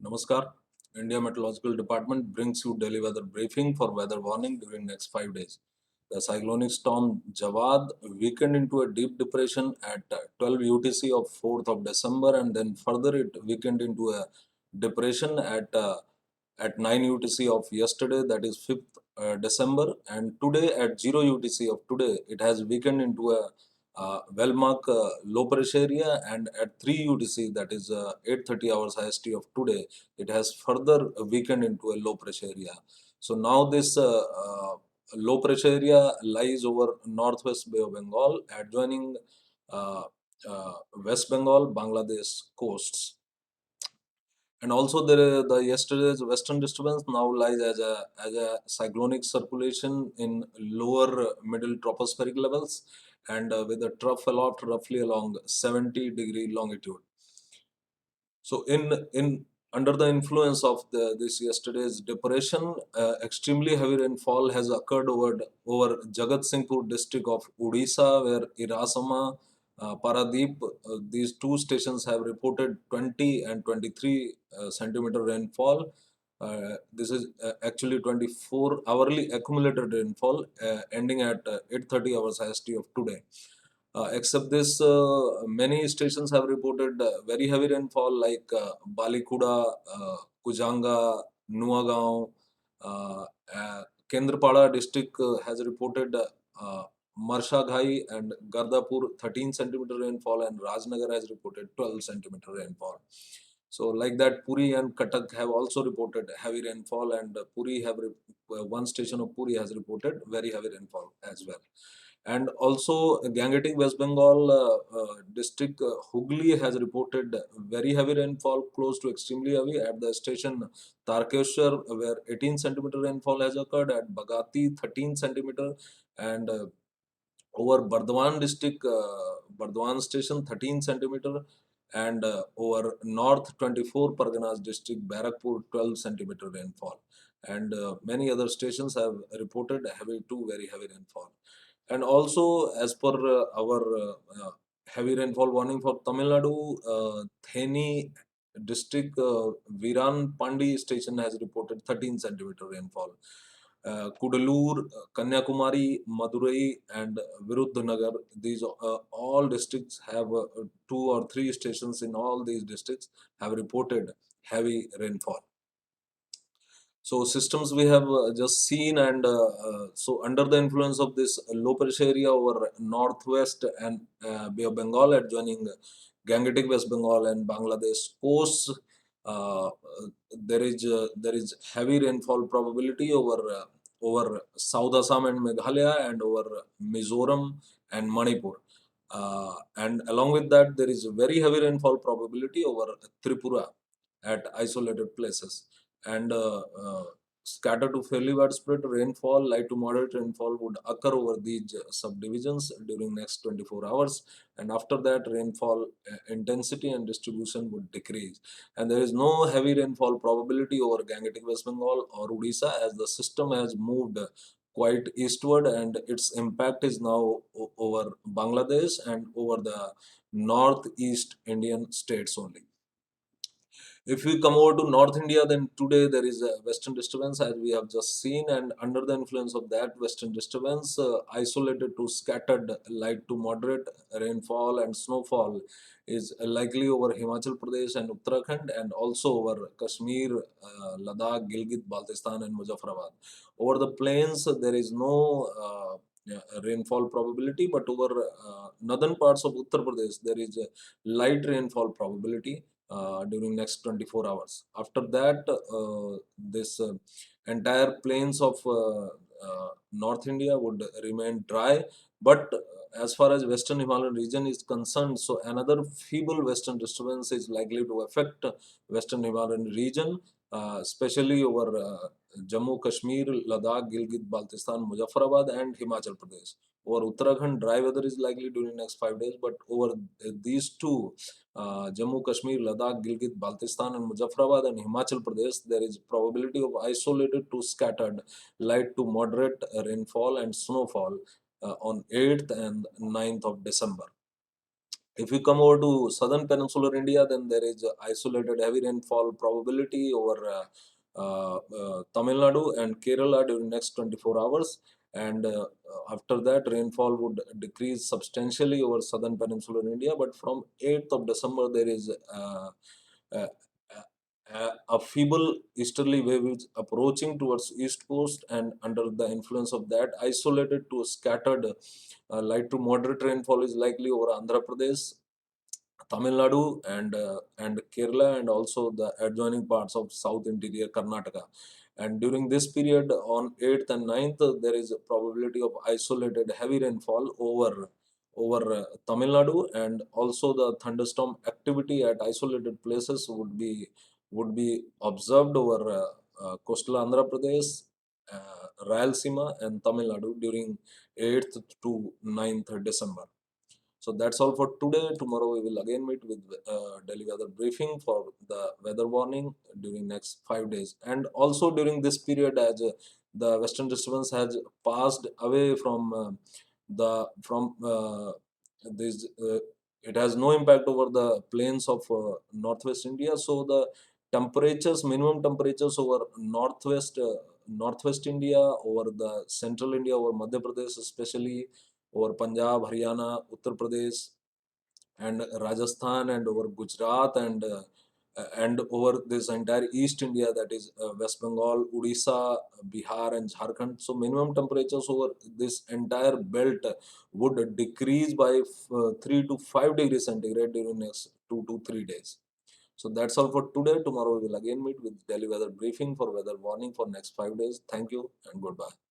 Namaskar. India Meteorological Department brings you daily weather briefing for weather warning during next 5 days. The cyclonic storm Jawad weakened into a deep depression at 12 UTC of 4th of December, and then further it weakened into a depression at 9 UTC of yesterday, that is 5th December, and today at 0 UTC of today it has weakened into a well-marked low pressure area, and at 3 UTC, that is 8:30 hours IST of today, it has further weakened into a low pressure area. So now this low pressure area lies over northwest Bay of Bengal, adjoining uh, West Bengal, Bangladesh coasts. And also the yesterday's western disturbance now lies as a cyclonic circulation in lower middle tropospheric levels, and with a trough aloft roughly along 70-degree longitude. So in under the influence of this yesterday's depression, extremely heavy rainfall has occurred over Jagat Singhpur district of Odisha, where Irasama, Paradeep, these two stations have reported 20 and 23 centimeter rainfall. This is actually 24 hourly accumulated rainfall, ending at 8:30 hours IST of today. Except this, many stations have reported very heavy rainfall like Balikuda, Kujanga, Nuagaon, uh, Kendrapada district has reported Marshaghai and Gardapur 13 centimeter rainfall, and Rajnagar has reported 12 centimeter rainfall. So like that, Puri and Cuttack have also reported heavy rainfall, and Puri have one station of Puri has reported very heavy rainfall as well. And also Gangetic West Bengal district Hooghly has reported very heavy rainfall, close to extremely heavy, at the station Tarkeshwar, where 18 centimeter rainfall has occurred, at Bagati 13 centimeter, and over Bardwan district, Bardwan station 13 centimeter, and over North 24 Parganas district, Barakpur 12 centimeter rainfall. And many other stations have reported heavy to very heavy rainfall. And also, as per our heavy rainfall warning for Tamil Nadu, Theni district, Viran Pandi station has reported 13 centimeter rainfall. Kudalur, Kanyakumari, Madurai, and Viruddhanagar, these all districts have two or three stations in all these districts have reported heavy rainfall. So systems we have just seen, and so under the influence of this low pressure area over northwest and Bay of Bengal adjoining Gangetic West Bengal and Bangladesh coast, uh, there is heavy rainfall probability over South Assam and Meghalaya, and over Mizoram and Manipur. And along with that, there is very heavy rainfall probability over Tripura at isolated places, and scattered to fairly widespread rainfall, light to moderate rainfall would occur over these subdivisions during next 24 hours, and after that rainfall intensity and distribution would decrease, and there is no heavy rainfall probability over Gangetic West Bengal or Odisha, as the system has moved quite eastward, and its impact is now over Bangladesh and over the northeast Indian states only. If we come over to North India, then today there is a western disturbance, as we have just seen, and under the influence of that western disturbance, isolated to scattered light to moderate rainfall and snowfall is likely over Himachal Pradesh and Uttarakhand, and also over Kashmir, Ladakh, Gilgit, Baltistan, and Muzaffarabad. Over the plains, there is no rainfall probability, but over northern parts of Uttar Pradesh, there is a light rainfall probability during next 24 hours. After that, this entire plains of North India would remain dry, but as far as Western Himalayan region is concerned, so another feeble western disturbance is likely to affect Western Himalayan region, especially over Jammu, Kashmir, Ladakh, Gilgit, Baltistan, Muzaffarabad, and Himachal Pradesh. Over Uttarakhand, dry weather is likely during next 5 days, but over these two, Jammu, Kashmir, Ladakh, Gilgit, Baltistan, and Muzaffarabad, and Himachal Pradesh, there is probability of isolated to scattered light to moderate rainfall and snowfall on 8th and 9th of December. If you come over to southern peninsular India, then there is isolated heavy rainfall probability over Tamil Nadu and Kerala during next 24 hours. And after that, rainfall would decrease substantially over southern peninsular India. But from 8th of December, there is uh, a feeble easterly wave is approaching towards east coast, and under the influence of that, isolated to scattered light to moderate rainfall is likely over Andhra Pradesh, Tamil Nadu, and Kerala, and also the adjoining parts of South Interior Karnataka. And during this period, on 8th and 9th, there is a probability of isolated heavy rainfall over Tamil Nadu, and also the thunderstorm activity at isolated places would be observed over coastal Andhra Pradesh, Rayalaseema, and Tamil Nadu during 8th to 9th December. So that's all for today. Tomorrow we will again meet with Delhi weather briefing for the weather warning during next 5 days. And also during this period, as the western disturbance has passed away from the from this, it has no impact over the plains of northwest India. So the temperatures, minimum temperatures over northwest India, over the central India, over Madhya Pradesh especially, over Punjab, Haryana, Uttar Pradesh, and Rajasthan, and over Gujarat, and over this entire East India, that is West Bengal, Odisha, Bihar, and Jharkhand. So minimum temperatures over this entire belt would decrease by 3 to 5 degrees centigrade during next 2 to 3 days. So that's all for today. Tomorrow we will again meet with daily weather briefing for weather warning for next 5 days. Thank you and goodbye.